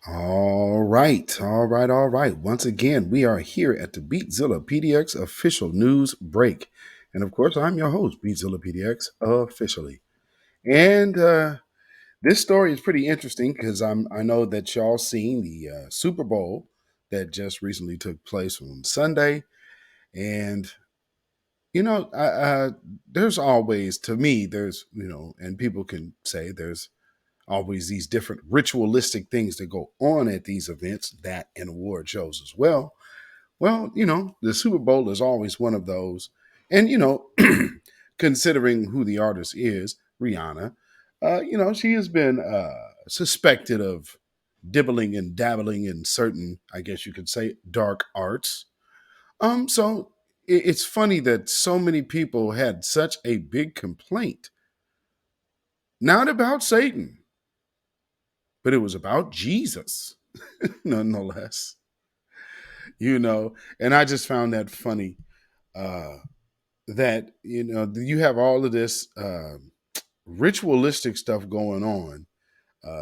All right, all right, all right. Once again, we are here at the beatzillapdx official news break. And of course, I'm your host, beatzillapdx officially. And this story is pretty interesting because I know that y'all seen the Super Bowl that just recently took place on Sunday. And, there's always, to me, and people can say there's always these different ritualistic things that go on at these events, that and award shows as well. Well, the Super Bowl is always one of those. And, considering who the artist is, Rihanna, she has been suspected of dibbling and dabbling in certain, I guess you could say, dark arts. So it's funny that so many people had such a big complaint, not about Satan, but it was about Jesus, nonetheless. And I just found that funny, uh, that you have all of this ritualistic stuff going on.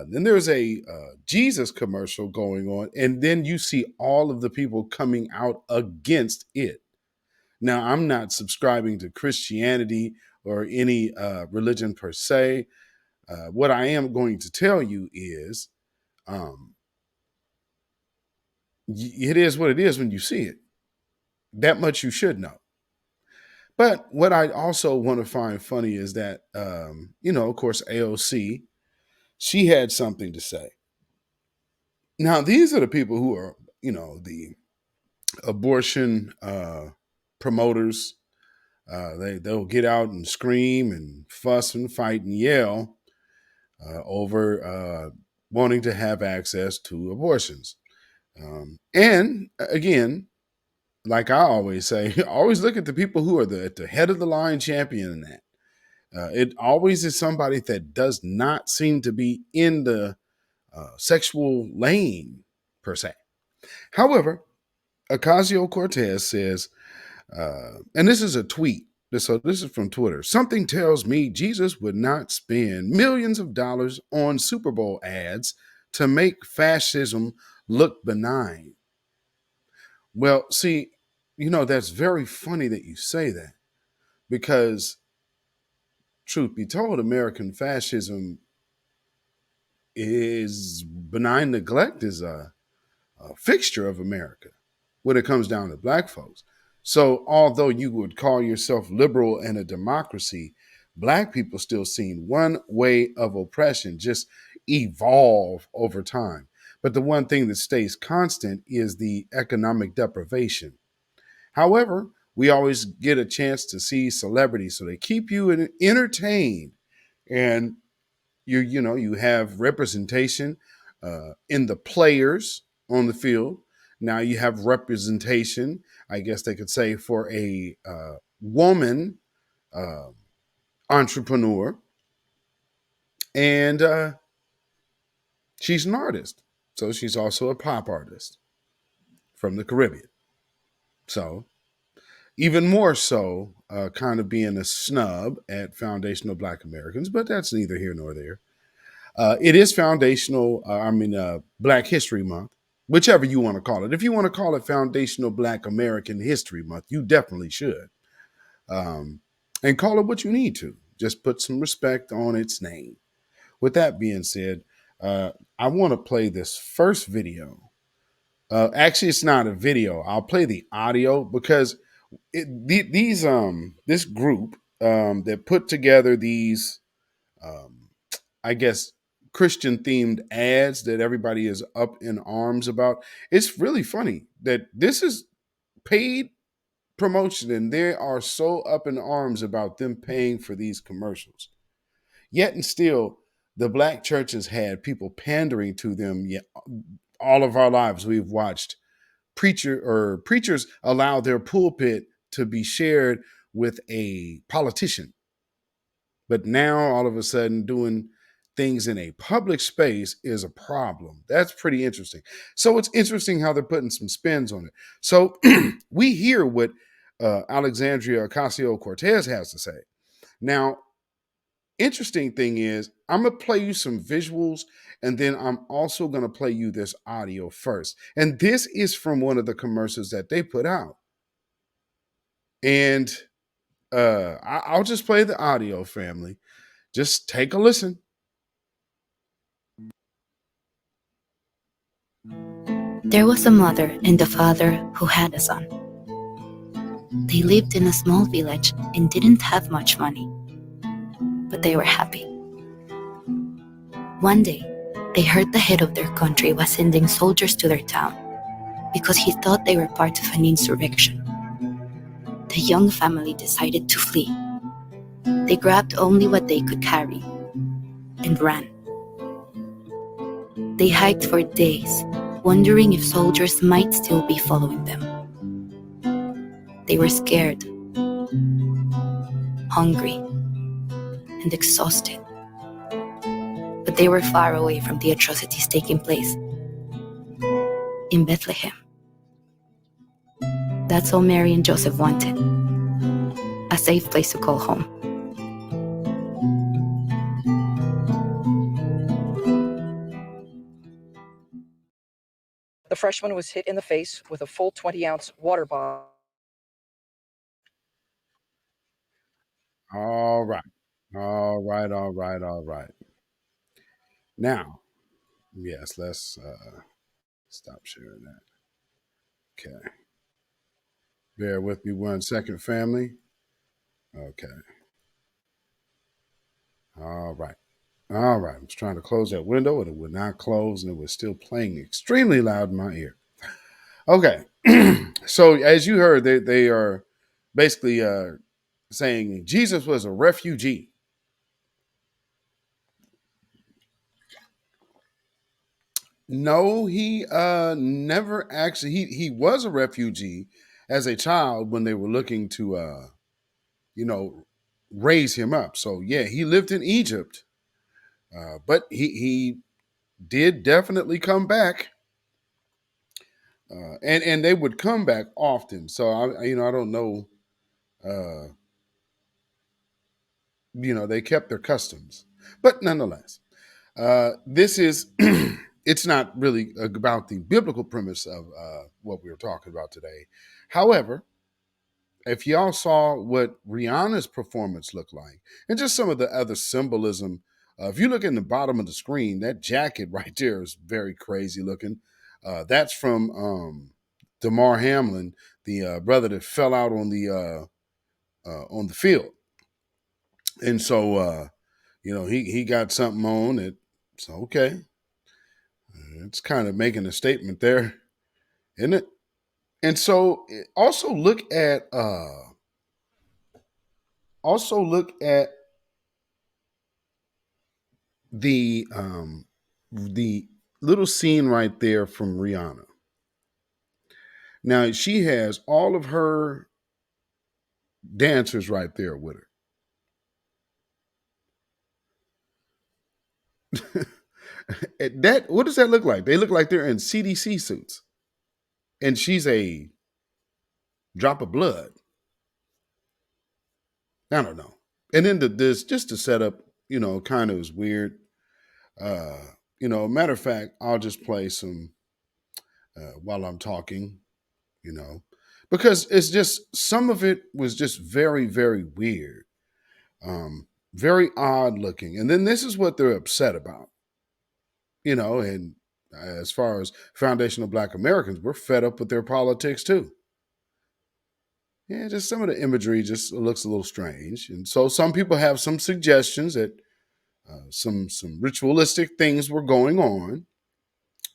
Then there's a Jesus commercial going on, and then you see all of the people coming out against it. Now, I'm not subscribing to Christianity or any religion per se. What I am going to tell you is, um, it is what it is when you see it. That much you should know. But what I also want to find funny is that, of course, AOC, she had something to say. Now, these are the people who are, the abortion promoters. They'll get out and scream and fuss and fight and yell over wanting to have access to abortions. And again, like I always say, always look at the people who are at the head of the line champion in that. It always is somebody that does not seem to be in the sexual lane per se. However, Ocasio-Cortez says, and this is a tweet. So this is from Twitter. Something tells me Jesus would not spend millions of dollars on Super Bowl ads to make fascism look benign. Well, see, that's very funny that you say that, because truth be told, American fascism is benign neglect is a fixture of America when it comes down to black folks. So, although you would call yourself liberal and a democracy, black people still seen one way of oppression just evolve over time. But the one thing that stays constant is the economic deprivation. However, we always get a chance to see celebrities, so they keep you entertained, and you have representation in the players on the field. Now you have representation, I guess they could say, for a woman uh, entrepreneur, and she's an artist, so she's also a pop artist from the Caribbean. So even more so, kind of being a snub at foundational Black Americans, but that's neither here nor there. It is Black History Month, whichever you want to call it. If you want to call it Foundational Black American History Month, you definitely should. Um, and call it what you need to. Just put some respect on its name. With that being said, I want to play this first video. Actually, it's not a video. I'll play the audio because this group that put together these um, I guess, Christian themed ads that everybody is up in arms about. It's really funny that this is paid promotion and they are so up in arms about them paying for these commercials. Yet and still, the black churches had people pandering to them. Yet all of our lives, we've watched preachers allow their pulpit to be shared with a politician. But now all of a sudden doing things in a public space is a problem. That's pretty interesting. So it's interesting how they're putting some spins on it. So we hear what Alexandria Ocasio Cortez has to say. Now, interesting thing is, I'm gonna play you some visuals, and then I'm also gonna play you this audio first. And this is from one of the commercials that they put out. And I'll just play the audio, family. Just take a listen. There was a mother and a father who had a son. They lived in a small village and didn't have much money, but they were happy. One day, they heard the head of their country was sending soldiers to their town because he thought they were part of an insurrection. The young family decided to flee. They grabbed only what they could carry and ran. They hiked for days, wondering if soldiers might still be following them. They were scared, hungry, and exhausted. But they were far away from the atrocities taking place. In Bethlehem. That's all Mary and Joseph wanted. A safe place to call home. The freshman was hit in the face with a full 20-ounce water bottle. All right. All right. Now, yes, let's stop sharing that. Okay. Bear with me 1 second, family. Okay. All right. I was trying to close that window and it would not close, and it was still playing extremely loud in my ear. Okay. So as you heard, they are basically saying Jesus was a refugee. No, he never actually, he was a refugee as a child when they were looking to you know, raise him up. So yeah, he lived in Egypt. But he did definitely come back. And they would come back often. So I don't know, uh they kept their customs. But nonetheless, this is it's not really about the biblical premise of what we were talking about today. However, if y'all saw what Rihanna's performance looked like, and just some of the other symbolism, if you look in the bottom of the screen, that jacket right there is very crazy looking. That's from Damar Hamlin, the brother that fell out on the field, and so he got something on it. So okay, it's kind of making a statement there, isn't it? And so also look at the little scene right there from Rihanna. Now she has all of her dancers right there with her. That what does that look like? They look like they're in CDC suits, and she's a drop of blood. I don't know. And then this just the setup, kind of is weird. Uh, matter of fact, I'll just play some while I'm talking. You know, because it's just some of it was just very, very weird, very odd looking. And then this is what they're upset about, and as far as foundational Black Americans, we're fed up with their politics too. Yeah, just some of the imagery just looks a little strange, and so some people have some suggestions that some ritualistic things were going on.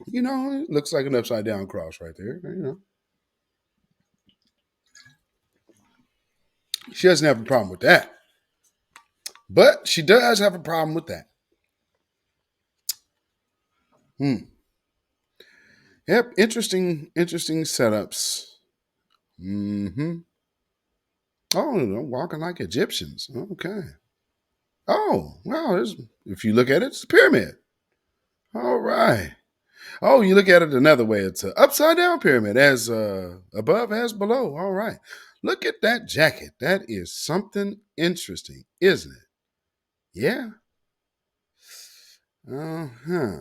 It looks like an upside down cross right there. She doesn't have a problem with that, but she does have a problem with that. Hmm. Yep, interesting setups. Mm-hmm. Oh, walking like Egyptians. Okay. Oh, well, if you look at it, it's a pyramid. All right. Oh, you look at it another way, it's an upside down pyramid, as above as below. All right. Look at that jacket. That is something interesting, isn't it? Yeah. Uh-huh.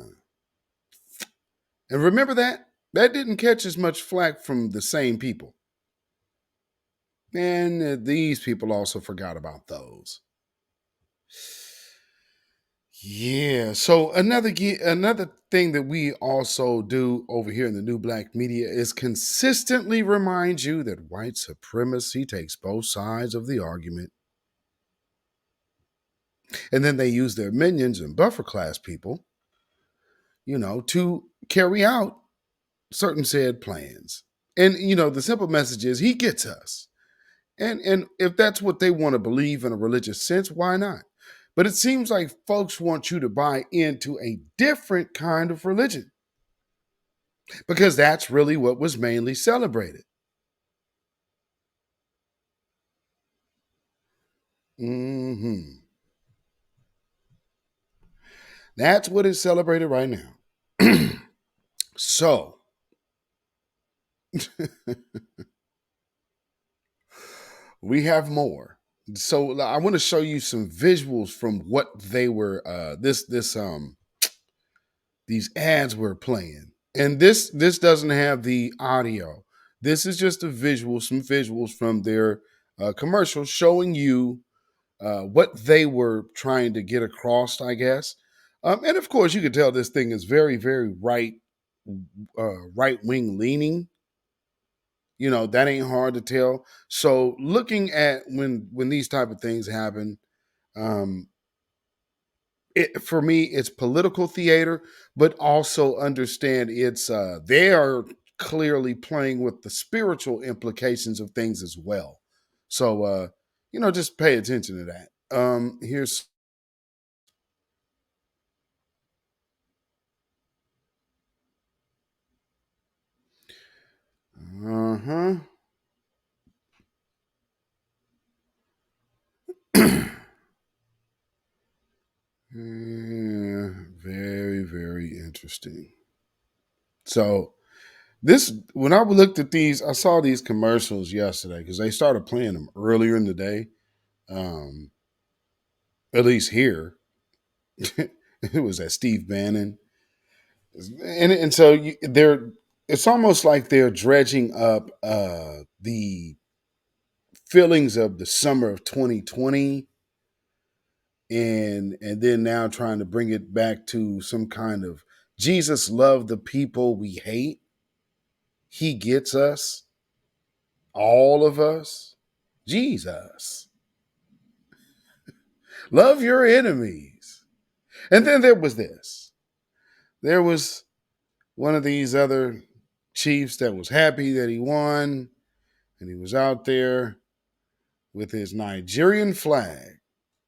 And remember that? That didn't catch as much flack from the same people. And these people also forgot about those. Yeah. So another thing that we also do over here in the New Black Media is consistently remind you that white supremacy takes both sides of the argument. And then they use their minions and buffer class people, to carry out certain said plans. And the simple message is he gets us. And if that's what they want to believe in a religious sense, why not? But it seems like folks want you to buy into a different kind of religion because that's really what was mainly celebrated. Hmm. That's what is celebrated right now. So, we have more. So I want to show you some visuals from what they were these ads were playing. And this doesn't have the audio. This is just some visuals from their commercial showing you what they were trying to get across, I guess. And of course, you can tell this thing is very, very right wing leaning. That ain't hard to tell. So looking at when these type of things happen, um, for me it's political theater, but also understand it's they are clearly playing with the spiritual implications of things as well. So just pay attention to that. Here's uh-huh. Yeah, very, very interesting. So this when I looked at these, I saw these commercials yesterday because they started playing them earlier in the day. Um, at least here, it was at Steve Bannon, and so they're. It's almost like they're dredging up the feelings of the summer of 2020, and then now trying to bring it back to some kind of Jesus loved the people we hate. He gets us, all of us. Jesus. Love your enemies. And then there was this. There was one of these other chiefs that was happy that he won, and he was out there with his Nigerian flag,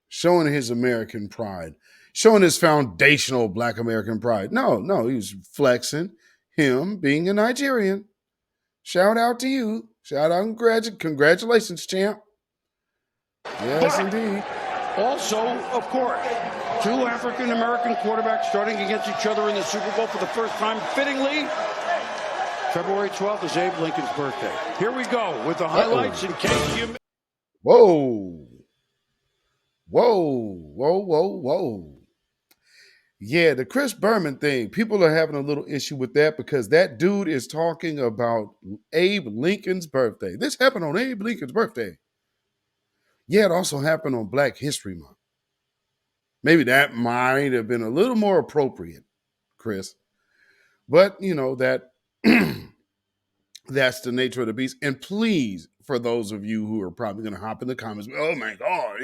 showing his American pride, showing his foundational Black American pride. No, he was flexing him being a Nigerian. Shout out to you. Shout out and congratulations, champ. Yes, indeed. Also, of course, two African American quarterbacks starting against each other in the Super Bowl for the first time, fittingly. February 12th is Abe Lincoln's birthday. Here we go with the highlights in case you. Whoa. Whoa. Yeah, the Chris Berman thing, people are having a little issue with that because that dude is talking about Abe Lincoln's birthday. This happened on Abe Lincoln's birthday. Yeah, it also happened on Black History Month. Maybe that might have been a little more appropriate, Chris. But that that's the nature of the beast. And please, for those of you who are probably going to hop in the comments, oh my God,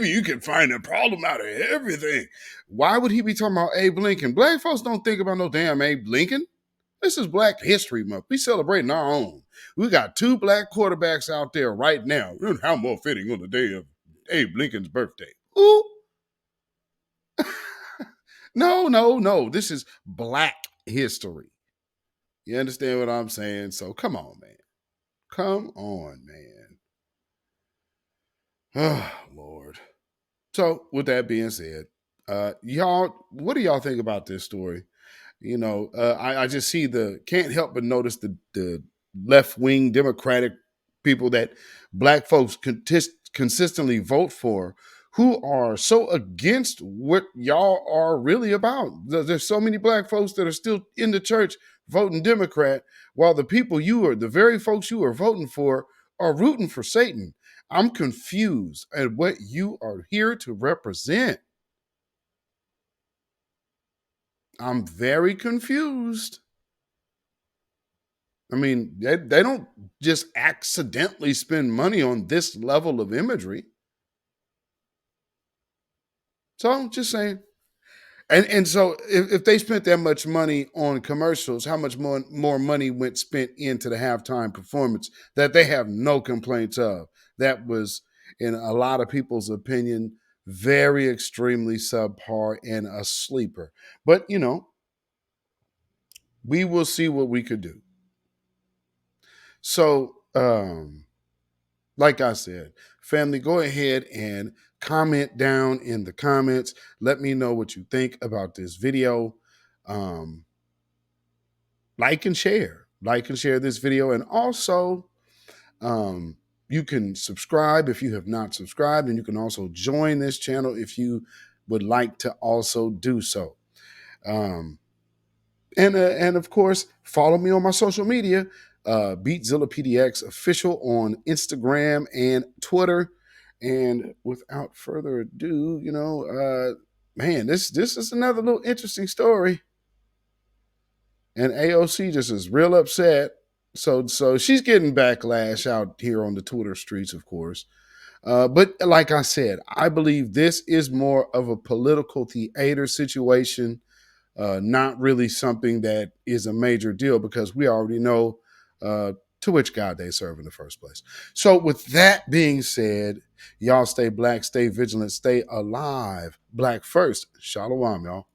you can find a problem out of everything. Why would he be talking about Abe Lincoln? Black folks don't think about no damn Abe Lincoln. This is Black History Month. We celebrating our own. We got two black quarterbacks out there right now. How more fitting on the day of Abe Lincoln's birthday. Ooh. No. This is Black history. You understand what I'm saying? So come on, man. Come on, man. Oh, Lord. So with that being said, y'all, what do y'all think about this story? I just see can't help but notice the left wing Democratic people that black folks consistently vote for, who are so against what y'all are really about. There's so many black folks that are still in the church voting Democrat, while the very folks you are voting for are rooting for Satan. I'm confused at what you are here to represent. I'm very confused. I mean, they don't just accidentally spend money on this level of imagery. So I'm just saying. And so if they spent that much money on commercials, how much more money went spent into the halftime performance that they have no complaints of? That was, in a lot of people's opinion, very extremely subpar and a sleeper. But, we will see what we could do. So, like I said, family, go ahead and comment down in the comments. Let me know what you think about this video. Like and share this video. And also, you can subscribe if you have not subscribed, and you can also join this channel if you would like to also do so. And of course, follow me on my social media, beatzillapdx official on Instagram and Twitter. And without further ado, man, this is another little interesting story. And AOC just is real upset. So she's getting backlash out here on the Twitter streets, of course. But like I said, I believe this is more of a political theater situation. Not really something that is a major deal, because we already know to which God they serve in the first place. So with that being said, y'all stay black, stay vigilant, stay alive. Black first. Shalom, y'all.